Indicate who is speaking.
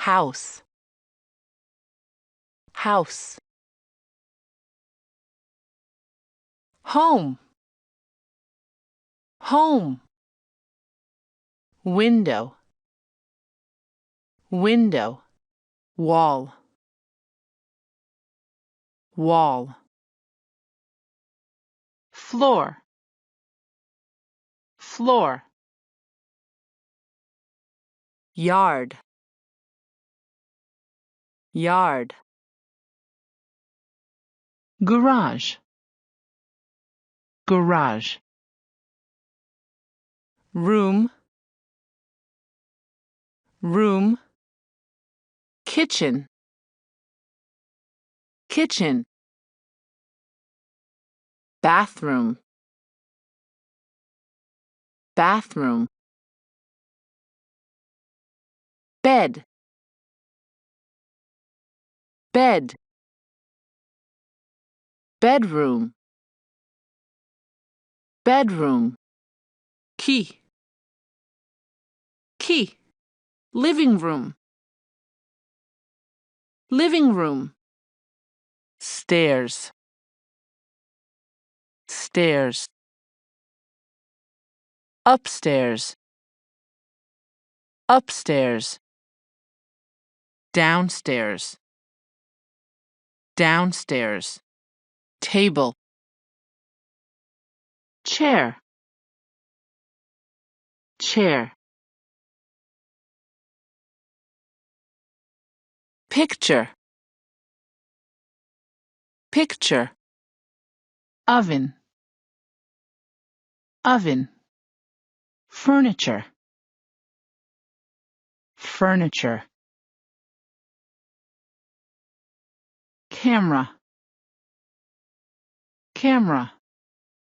Speaker 1: house, house. Home, home. Window, window. Wall, wall. Floor, floor. Yard, yard. Garage, garage. Room, room. Kitchen, kitchen. Bathroom, bathroom. Bed, bed. Bedroom, bedroom. Key, key. Living room, living room. Stairs, stairs. Upstairs, upstairs. Downstairs, downstairs. Table, chair, chair. Picture, picture. Oven, oven. Furniture, furniture. Camera, camera.